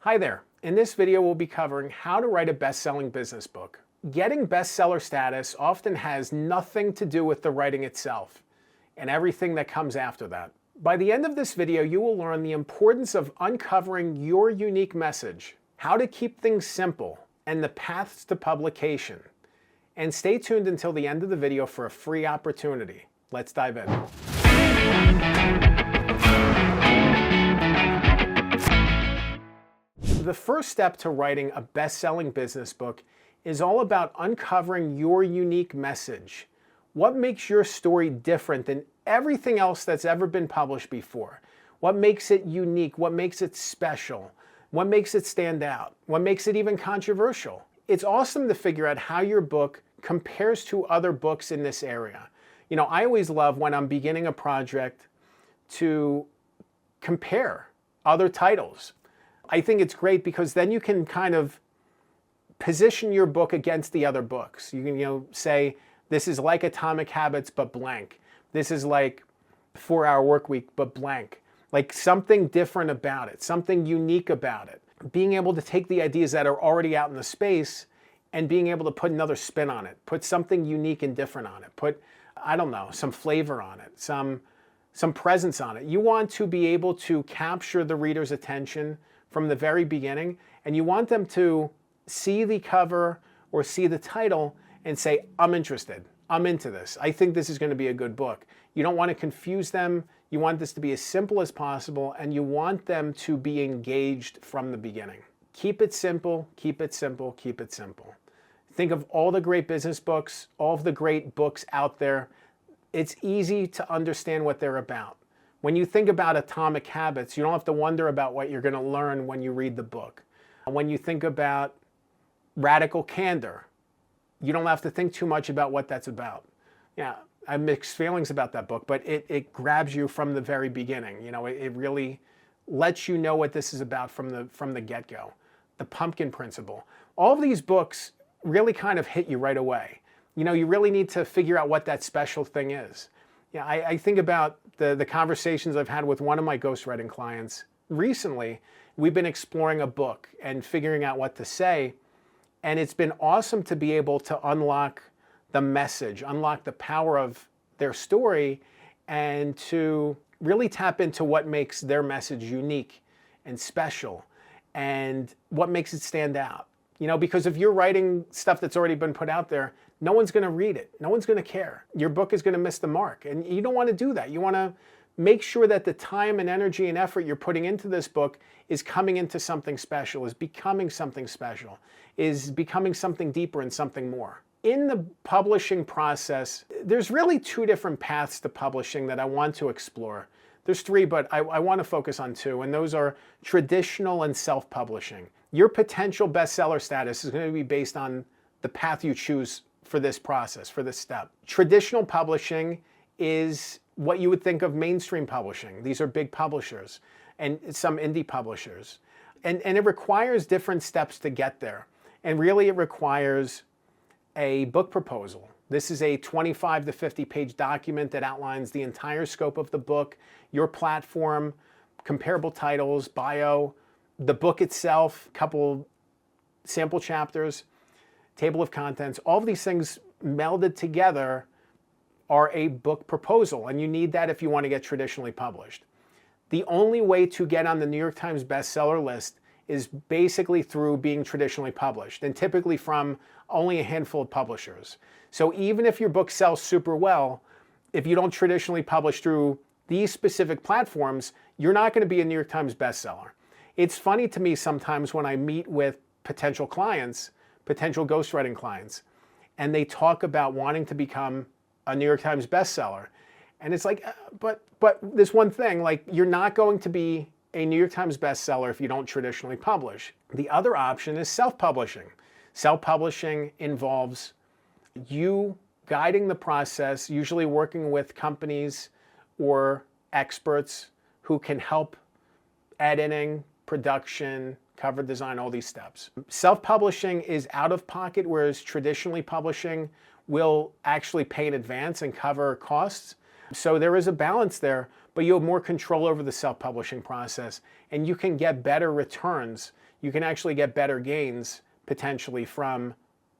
Hi there. In this video, we'll be covering how to write a best-selling business book. Getting bestseller status often has nothing to do with the writing itself and everything that comes after that. By the end of this video, you will learn the importance of uncovering your unique message, how to keep things simple, and the paths to publication. And stay tuned until the end of the video for a free opportunity. Let's dive in. The first step to writing a best-selling business book is all about uncovering your unique message. What makes your story different than everything else that's ever been published before? What makes it unique? What makes it special? What makes it stand out? What makes it even controversial? It's awesome to figure out how your book compares to other books in this area. You know, I always love when I'm beginning a project to compare other titles. I think it's great because then you can kind of position your book against the other books. You can, say, this is like Atomic Habits, but blank. This is like 4-Hour Workweek, but blank. Like something different about it, something unique about it. Being able to take the ideas that are already out in the space and being able to put another spin on it, put something unique and different on it, put, I don't know, some flavor on it, some presence on it. You want to be able to capture the reader's attention from the very beginning, and you want them to see the cover or see the title and say, I'm interested, I'm into this, I think this is going to be a good book. You don't want to confuse them, you want this to be as simple as possible, and you want them to be engaged from the beginning. Keep it simple, keep it simple, keep it simple. Think of all the great business books, all of the great books out there. It's easy to understand what they're about. When you think about Atomic Habits, you don't have to wonder about what you're going to learn when you read the book. When you think about Radical Candor, you don't have to think too much about what that's about. Yeah, I have mixed feelings about that book, but it grabs you from the very beginning. It really lets you know what this is about from the get-go. The Pumpkin Principle. All of these books really kind of hit you right away. You really need to figure out what that special thing is. Yeah, I think about the conversations I've had with one of my ghostwriting clients recently. We've been exploring a book and figuring out what to say, and it's been awesome to be able to unlock the message, unlock the power of their story, and to really tap into what makes their message unique and special and what makes it stand out. Because if you're writing stuff that's already been put out there, no one's going to read it. No one's going to care. Your book is going to miss the mark. And you don't want to do that. You want to make sure that the time and energy and effort you're putting into this book is coming into something special, is becoming something special, is becoming something deeper and something more. In the publishing process, there's really two different paths to publishing that I want to explore. There's three, but I want to focus on two, and those are traditional and self-publishing. Your potential bestseller status is going to be based on the path you choose for this process, for this step. Traditional publishing is what you would think of mainstream publishing. These are big publishers and some indie publishers. And it requires different steps to get there. And really it requires a book proposal. This is a 25 to 50 page document that outlines the entire scope of the book, your platform, comparable titles, bio, the book itself, couple sample chapters, table of contents. All of these things melded together are a book proposal, and you need that if you want to get traditionally published. The only way to get on the New York Times bestseller list is basically through being traditionally published, and typically from only a handful of publishers. So even if your book sells super well, if you don't traditionally publish through these specific platforms, you're not going to be a New York Times bestseller. It's funny to me sometimes when I meet with potential clients, potential ghostwriting clients, and they talk about wanting to become a New York Times bestseller. And it's like, but this one thing, like, you're not going to be a New York Times bestseller if you don't traditionally publish. The other option is self-publishing. Self-publishing involves you guiding the process, usually working with companies or experts who can help editing, production, cover design, all these steps. Self-publishing is out of pocket, whereas traditionally publishing will actually pay in advance and cover costs. So there is a balance there, but you have more control over the self-publishing process, and you can get better returns. You can actually get better gains potentially from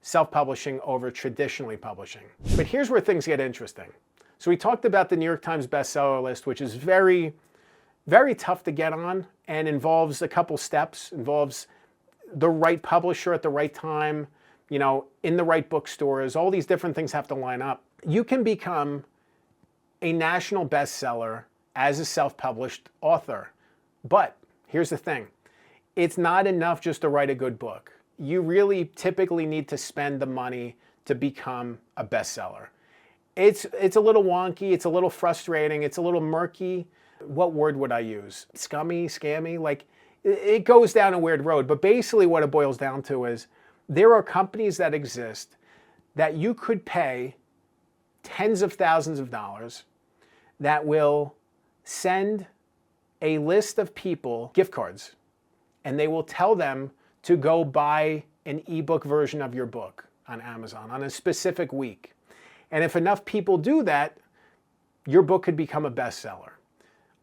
self-publishing over traditionally publishing. But here's where things get interesting. So we talked about the New York Times bestseller list, which is very, very tough to get on and involves a couple steps, involves the right publisher at the right time, you know, in the right bookstores. All these different things have to line up. You can become a national bestseller as a self-published author. But here's the thing. It's not enough just to write a good book. You really typically need to spend the money to become a bestseller. It's a little wonky, it's a little frustrating, it's a little murky. What word would I use? Scummy, scammy? Like, it goes down a weird road. But basically what it boils down to is there are companies that exist that you could pay tens of thousands of dollars that will send a list of people gift cards, and they will tell them to go buy an ebook version of your book on Amazon on a specific week. And if enough people do that, your book could become a bestseller.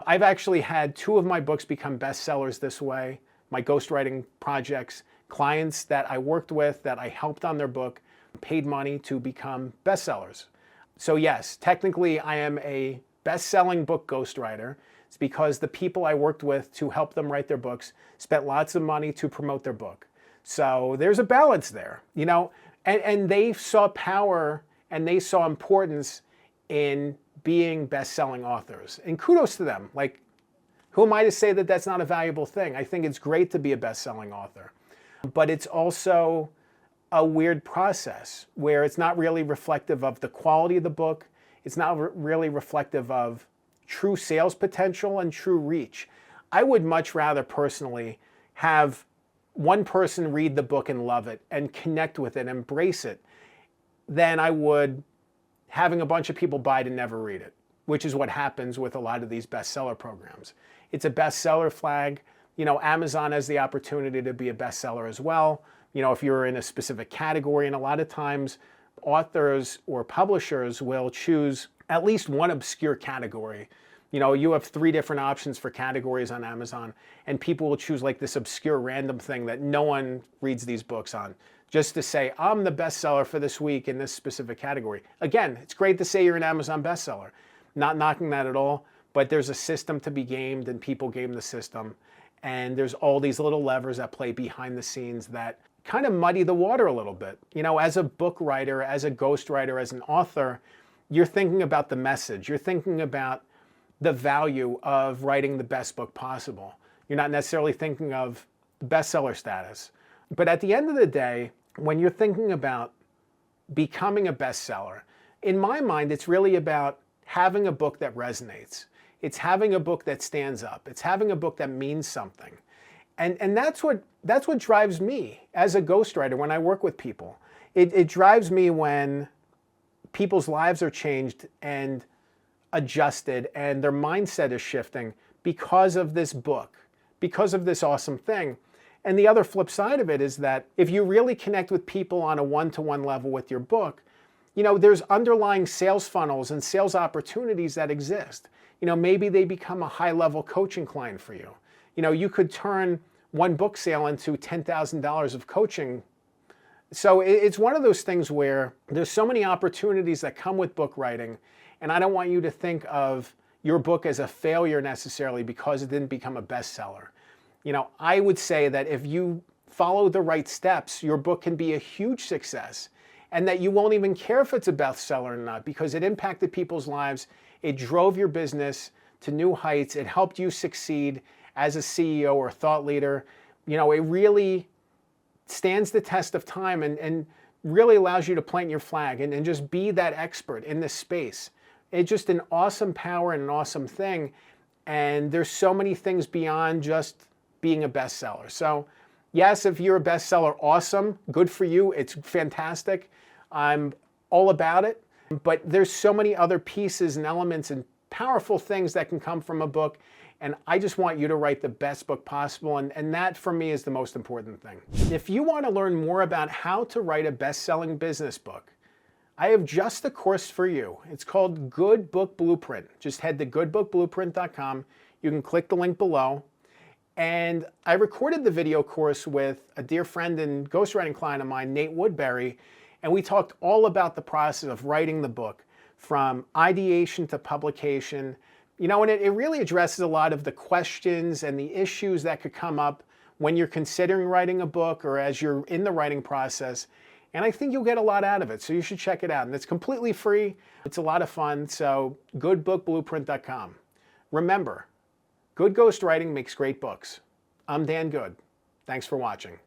I've actually had 2 of my books become bestsellers this way. My ghostwriting projects, clients that I worked with, that I helped on their book, paid money to become bestsellers. So yes, technically I am a best-selling book ghostwriter. It's because the people I worked with to help them write their books spent lots of money to promote their book. So there's a balance there, you know, and they saw power and they saw importance in being best-selling authors. And kudos to them. Like, who am I to say that that's not a valuable thing? I think it's great to be a best-selling author. But it's also a weird process where it's not really reflective of the quality of the book. It's not really reflective of true sales potential and true reach. I would much rather personally have one person read the book and love it and connect with it, embrace it, than I would having a bunch of people buy it and never read it, which is what happens with a lot of these bestseller programs. It's a bestseller flag. You know, Amazon has the opportunity to be a bestseller as well. You know, if you're in a specific category, and a lot of times authors or publishers will choose at least one obscure category. You know, you have 3 different options for categories on Amazon, and people will choose like this obscure random thing that no one reads these books on, just to say, I'm the bestseller for this week in this specific category. Again, it's great to say you're an Amazon bestseller. Not knocking that at all, but there's a system to be gamed, and people game the system. And there's all these little levers that play behind the scenes that kind of muddy the water a little bit. You know, as a book writer, as a ghostwriter, as an author, you're thinking about the message. You're thinking about the value of writing the best book possible. You're not necessarily thinking of bestseller status. But at the end of the day, when you're thinking about becoming a bestseller, in my mind, it's really about having a book that resonates. It's having a book that stands up. It's having a book that means something. And that's what drives me as a ghostwriter when I work with people. It drives me when people's lives are changed and adjusted and their mindset is shifting because of this book, because of this awesome thing. And the other flip side of it is that if you really connect with people on a one-to-one level with your book, you know, there's underlying sales funnels and sales opportunities that exist. You know, maybe they become a high-level coaching client for you. You know, you could turn one book sale into $10,000 of coaching. So it's one of those things where there's so many opportunities that come with book writing, and I don't want you to think of your book as a failure necessarily because it didn't become a bestseller. You know, I would say that if you follow the right steps, your book can be a huge success, and that you won't even care if it's a bestseller or not because it impacted people's lives. It drove your business to new heights. It helped you succeed as a CEO or thought leader. You know, it really stands the test of time and really allows you to plant your flag and just be that expert in this space. It's just an awesome power and an awesome thing. And there's so many things beyond just being a bestseller. So yes, if you're a bestseller, awesome, good for you. It's fantastic. I'm all about it. But there's so many other pieces and elements and powerful things that can come from a book. And I just want you to write the best book possible. And that for me is the most important thing. If you want to learn more about how to write a best-selling business book, I have just the course for you. It's called Good Book Blueprint. Just head to goodbookblueprint.com. You can click the link below. And I recorded the video course with a dear friend and ghostwriting client of mine, Nate Woodbury, and we talked all about the process of writing the book, from ideation to publication. You know, and it really addresses a lot of the questions and the issues that could come up when you're considering writing a book or as you're in the writing process. And I think you'll get a lot out of it, so you should check it out. And it's completely free. It's a lot of fun, so goodbookblueprint.com. Remember, good ghostwriting makes great books. I'm Dan Good. Thanks for watching.